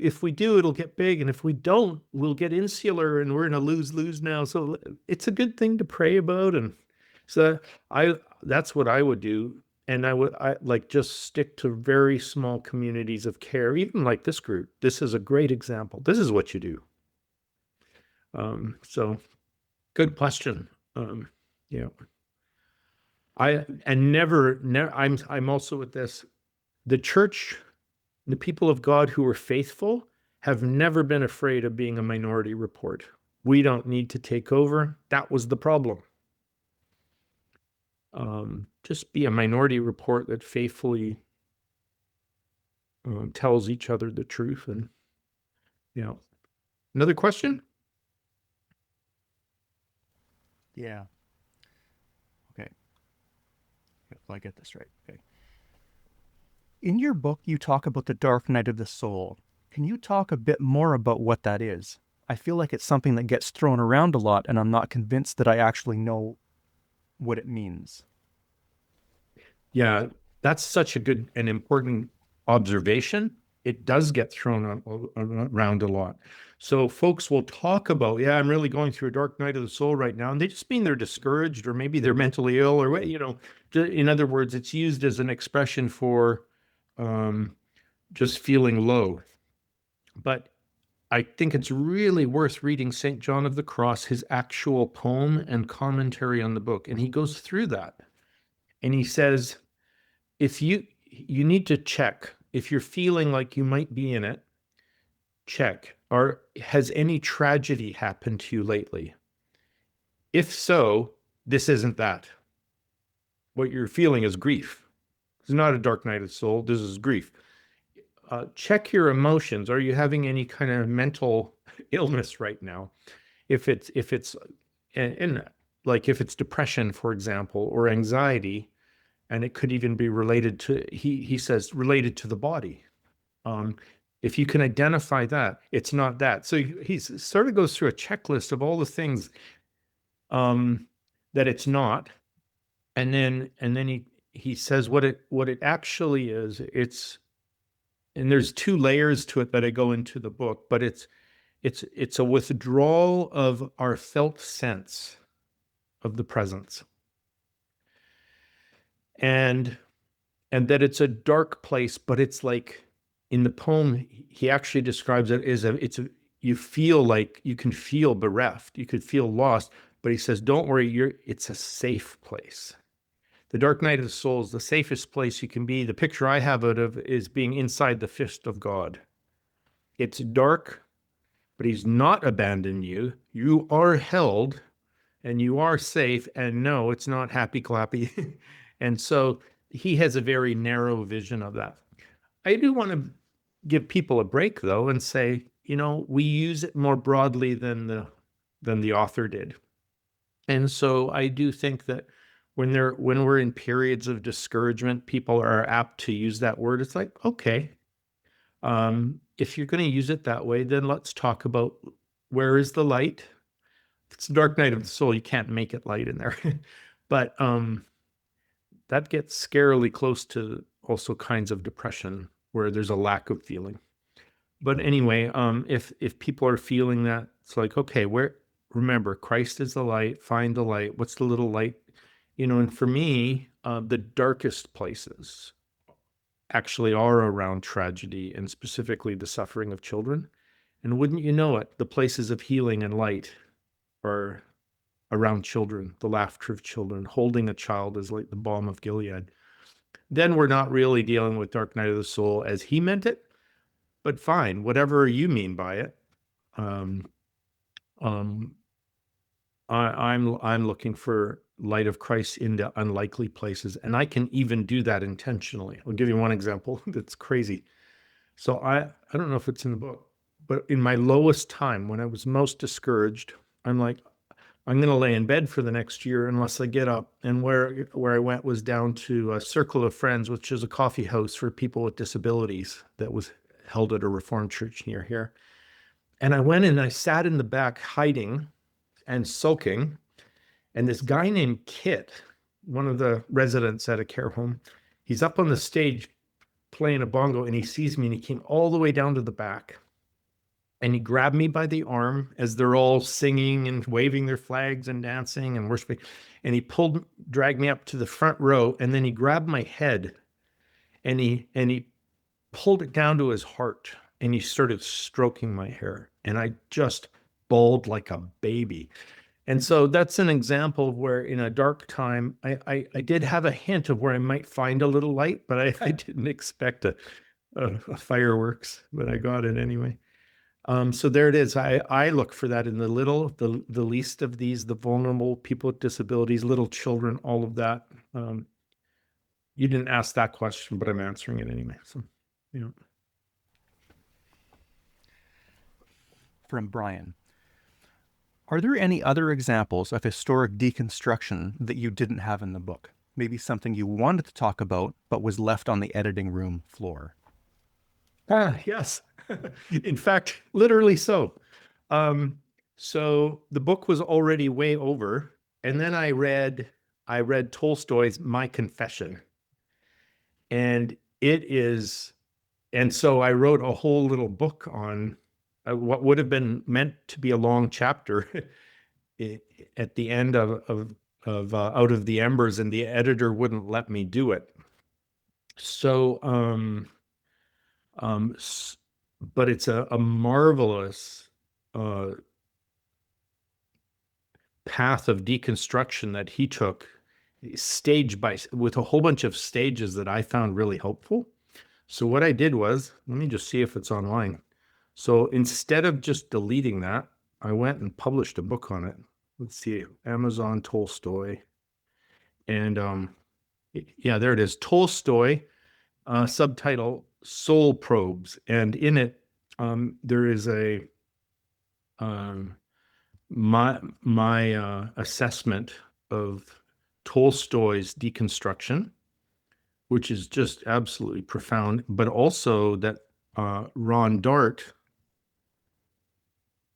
it'll get big. And if we don't, we'll get insular and we're in a lose-lose now. So it's a good thing to pray about. And so that's what I would do. And I like just stick to very small communities of care, even like this group. This is a great example. This is what you do. So good question. Yeah. I'm also with this. The church, the people of God who are faithful have never been afraid of being a minority report. We don't need to take over. That was the problem. Just be a minority report that faithfully tells each other the truth. And, another question? Yeah. Okay. If I get this right. Okay. In your book, you talk about the dark night of the soul. Can you talk a bit more about what that is? I feel like it's something that gets thrown around a lot, and I'm not convinced that I actually know what it means. Yeah, that's such a good and important observation. It does get thrown around a lot. So folks will talk about, yeah, I'm really going through a dark night of the soul right now. And they just mean they're discouraged, or maybe they're mentally ill, or, in other words, it's used as an expression for just feeling low. But I think it's really worth reading St. John of the Cross, his actual poem and commentary on the book. And he goes through that. And he says, if you need to check if you're feeling like you might be in it, check, or has any tragedy happened to you lately? If so, this isn't that. What you're feeling is grief. It's not a dark night of the soul. This is grief. Check your emotions. Are you having any kind of mental illness right now? If it's like if it's depression, for example, or anxiety, and it could even be related to, he says, related to the body. If you can identify that, it's not that. So he sort of goes through a checklist of all the things that it's not, and then he says what it actually is. And there's two layers to it that I go into the book, but it's a withdrawal of our felt sense of the presence. And that it's a dark place, but it's like in the poem, he actually describes it as you feel like you can feel bereft, you could feel lost, but he says, don't worry, it's a safe place. The dark night of the soul is the safest place you can be. The picture I have of is being inside the fist of God. It's dark, but he's not abandoned you. You are held and you are safe. And no, it's not happy clappy. And so he has a very narrow vision of that. I do want to give people a break, though, and say, we use it more broadly than the author did. And so I do think that when we're in periods of discouragement, people are apt to use that word. It's like, okay, if you're going to use it that way, then let's talk about where is the light. It's the dark night of the soul. You can't make it light in there. But that gets scarily close to also kinds of depression where there's a lack of feeling. But anyway, if people are feeling that, it's like, okay, remember, Christ is the light, find the light. What's the little light? And for me, the darkest places actually are around tragedy, and specifically the suffering of children. And wouldn't you know it, the places of healing and light are around children, the laughter of children. Holding a child is like the balm of Gilead. Then we're not really dealing with dark night of the soul as he meant it, but fine, whatever you mean by it. I'm looking for light of Christ into unlikely places, and I can even do that intentionally. I'll give you one example that's crazy. So I don't know if it's in the book, but in my lowest time, when I was most discouraged, I'm like, I'm going to lay in bed for the next year unless I get up. And where I went was down to a Circle of Friends, which is a coffee house for people with disabilities that was held at a Reformed church near here. And I went and I sat in the back hiding and sulking. And this guy named Kit, one of the residents at a care home, he's up on the stage playing a bongo, and he sees me, and he came all the way down to the back. And he grabbed me by the arm as they're all singing and waving their flags and dancing and worshiping. And he dragged me up to the front row, and then he grabbed my head and he pulled it down to his heart, and he started stroking my hair. And I just bawled like a baby. And so that's an example of where in a dark time, I did have a hint of where I might find a little light, but I didn't expect a fireworks, but I got it anyway. So there it is. I look for that in the least of these, the vulnerable, people with disabilities, little children, all of that. You didn't ask that question, but I'm answering it anyway. So, you know. From Brian. Are there any other examples of historic deconstruction that you didn't have in the book? Maybe something you wanted to talk about, but was left on the editing room floor? Yes. In fact, literally so. So the book was already way over. And then I read Tolstoy's My Confession. And so I wrote a whole little book on what would have been meant to be a long chapter at the end of Out of the Embers, and the editor wouldn't let me do it. So, but it's a marvelous path of deconstruction that he took with a whole bunch of stages that I found really helpful. So what I did was, let me just see if it's online. So instead of just deleting that, I went and published a book on it. Let's see, Amazon Tolstoy. And yeah, there it is. Tolstoy, subtitle Soul Probes. And in it, there is my assessment of Tolstoy's deconstruction, which is just absolutely profound, but also that Ron Dart,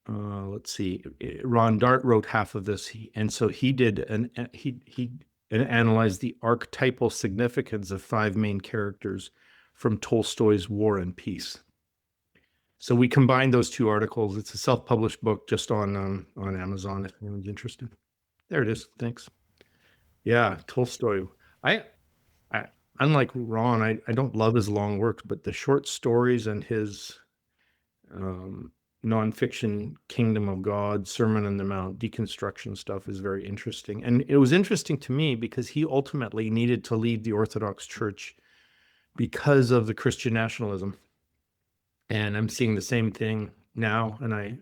let's see, Ron Dart wrote half of this, and so he did he analyzed the archetypal significance of 5 main characters from Tolstoy's War and Peace. So we combined those 2 articles. It's a self-published book just on Amazon if anyone's interested. There it is. Thanks. Yeah, Tolstoy. I unlike Ron, I don't love his long works, but the short stories and his nonfiction Kingdom of God, Sermon on the Mount, deconstruction stuff is very interesting. And it was interesting to me because he ultimately needed to leave the Orthodox Church because of the Christian nationalism. And I'm seeing the same thing now. And I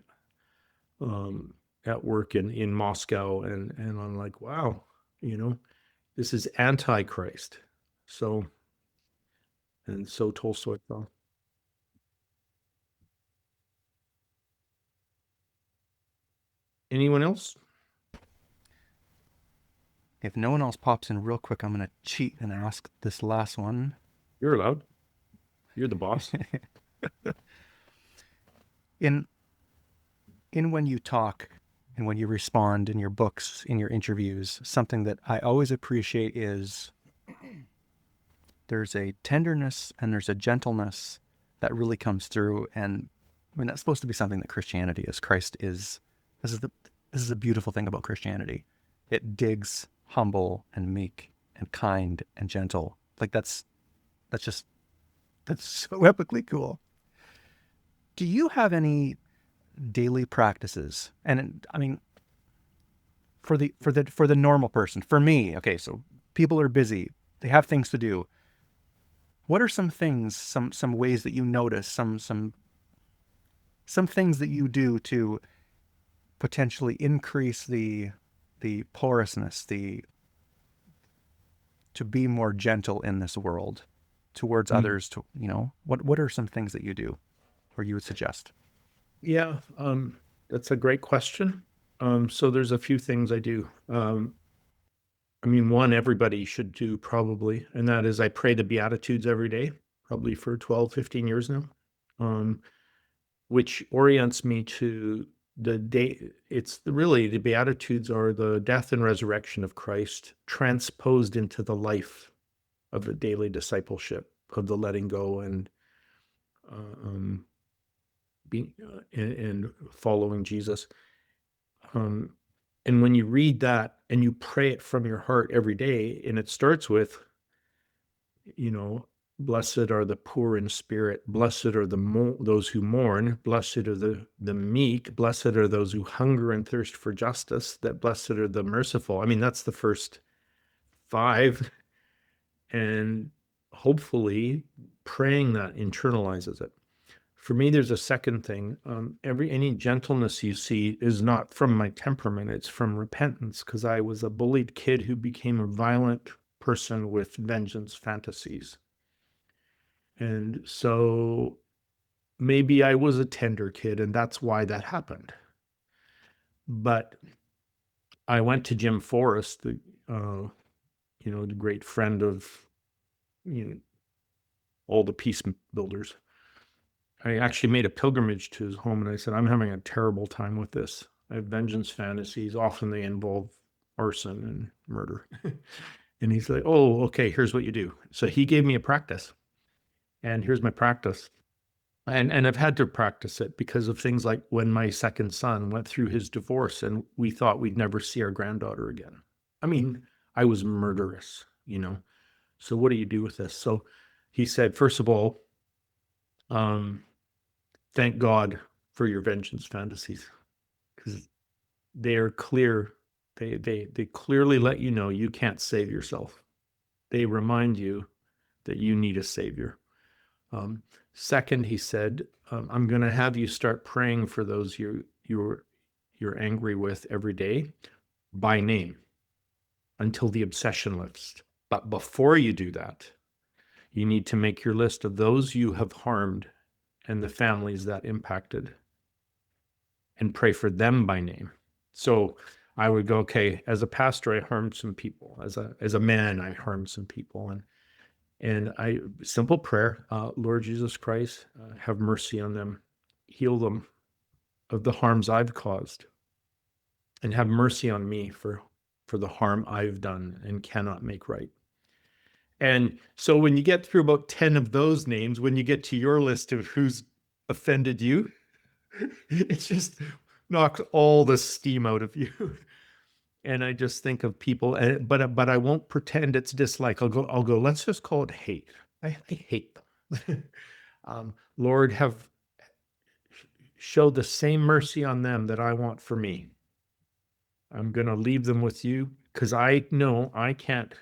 at work in Moscow, and I'm like, wow, this is Antichrist. So Tolstoy thought. Anyone else? If no one else pops in real quick, I'm going to cheat and ask this last one. You're allowed. You're the boss. In when you talk and when you respond in your books, in your interviews, something that I always appreciate is there's a tenderness and there's a gentleness that really comes through. And I mean, that's supposed to be something that Christianity is. This is the beautiful thing about Christianity. It digs humble and meek and kind and gentle. Like that's so epically cool. Do you have any daily practices? And I mean, for the normal person, for me, okay, so people are busy, they have things to do. What are some things, some ways that you notice, some things that you do to potentially increase the porousness, to be more gentle in this world towards others? What are some things that you do or you would suggest? Yeah, that's a great question. So there's a few things I do. I mean, one everybody should do probably, and that is I pray the Beatitudes every day, probably for 12, 15 years now, which orients me to the day. It's really the Beatitudes are the death and resurrection of Christ transposed into the life of the daily discipleship, of the letting go and being and following Jesus. And when you read that and you pray it from your heart every day, and it starts with, blessed are the poor in spirit, blessed are those who mourn, blessed are the meek, blessed are those who hunger and thirst for justice, that blessed are the merciful. I mean, that's the first five. And hopefully praying that internalizes it. For me, there's a second thing. Any gentleness you see is not from my temperament, it's from repentance, because I was a bullied kid who became a violent person with vengeance fantasies. And so maybe I was a tender kid, and that's why that happened. But I went to Jim Forrest, the great friend of all the peace builders. I actually made a pilgrimage to his home, and I said, I'm having a terrible time with this. I have vengeance fantasies. Often they involve arson and murder. And he's like, oh, okay, here's what you do. So he gave me a practice. And here's my practice. And I've had to practice it because of things like when my second son went through his divorce and we thought we'd never see our granddaughter again. I mean, I was murderous, So what do you do with this? So he said, first of all, thank God for your vengeance fantasies, because they are clear. They clearly let you know you can't save yourself. They remind you that you need a savior. Second, he said, I'm going to have you start praying for those you're angry with every day by name until the obsession lifts. But before you do that, you need to make your list of those you have harmed and the families that impacted and pray for them by name. So I would go, okay, as a pastor, I harmed some people. As a man, I harmed some people. And I, simple prayer, Lord Jesus Christ, have mercy on them, heal them of the harms I've caused, and have mercy on me for the harm I've done and cannot make right. And so when you get through about 10 of those names, when you get to your list of who's offended you, it just knocks all the steam out of you. And I just think of people, but I won't pretend it's dislike. I'll go, let's just call it hate. I hate them. Lord, show the same mercy on them that I want for me. I'm going to leave them with you because I know I can't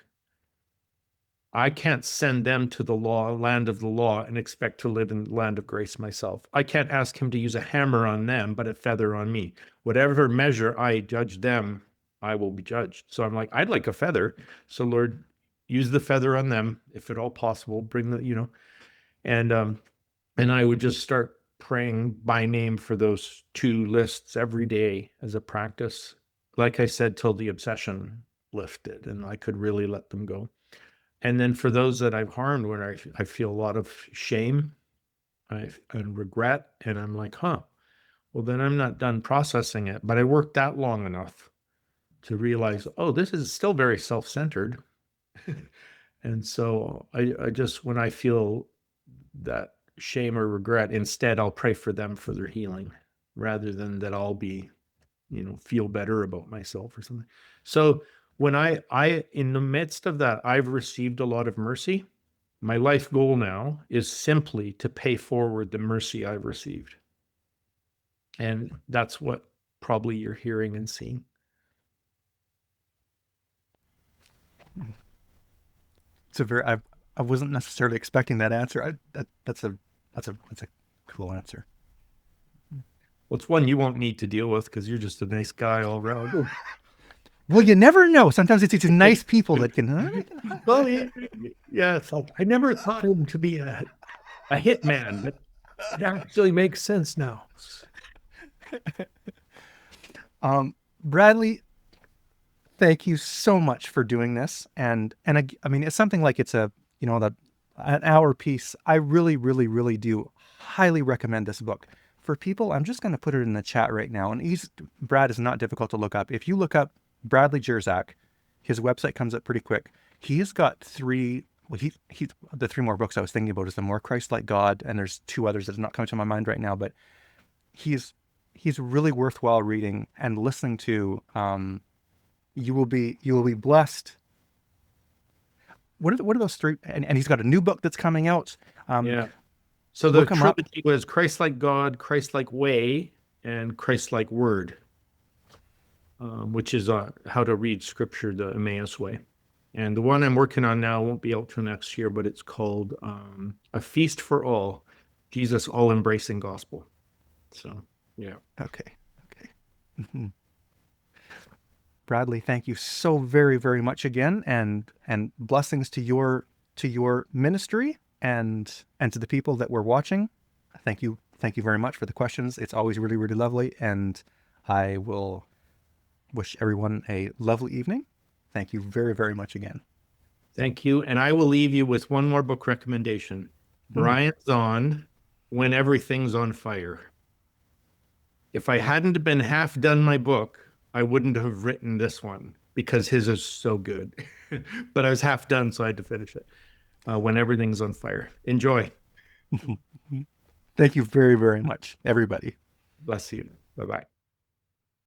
send them to the land of the law and expect to live in the land of grace myself. I can't ask him to use a hammer on them, but a feather on me. Whatever measure I judge them, I will be judged. So I'm like, I'd like a feather. So Lord, use the feather on them, if at all possible, bring the, and I would just start praying by name for those two lists every day as a practice. Like I said, till the obsession lifted and I could really let them go. And then for those that I've harmed, when I feel a lot of shame and regret, and I'm like, well, then I'm not done processing it. But I worked that long enough to realize, this is still very self-centered. And so I just, when I feel that shame or regret, instead I'll pray for them for their healing rather than that I'll be, feel better about myself or something. So when I in the midst of that, I've received a lot of mercy. My life goal now is simply to pay forward the mercy I've received. And that's what probably you're hearing and seeing. It's I wasn't necessarily expecting that answer. That's a cool answer. Well, it's one you won't need to deal with because you're just a nice guy all around. Well, you never know. Sometimes it's nice people that can. Well, yeah. I never thought him to be a hitman, but it actually makes sense now. Bradley, thank you so much for doing this. I mean, it's something like it's a, that an hour piece. I really, really, really do highly recommend this book for people. I'm just going to put it in the chat right now. And Brad is not difficult to look up. If you look up Bradley Jersak, his website comes up pretty quick. He's got three. Well, the three more books I was thinking about is The More Christ-Like God, and there's two others that are not coming to my mind right now. But he's really worthwhile reading and listening to. You will be blessed. What are those three? And he's got a new book that's coming out. Yeah. So the Look 'em up. trilogy was Christ-like God, Christ-like Way, and Christ-like Word, which is how to read Scripture the Emmaus way. And the one I'm working on now won't be out till next year, but it's called A Feast for All, Jesus All-Embracing Gospel. So, yeah. Okay. Mhm. Bradley, thank you so very, very much again, and blessings to your ministry and to the people that were watching. Thank you very much for the questions. It's always really, really lovely, and I will wish everyone a lovely evening. Thank you very, very much again. Thank you. And I will leave you with one more book recommendation. Brian Zahnd, When Everything's on Fire. If I hadn't been half done my book, I wouldn't have written this one because his is so good. But I was half done, so I had to finish it. When Everything's on Fire. Enjoy. Thank you very, very much, everybody. Bless you. Bye-bye.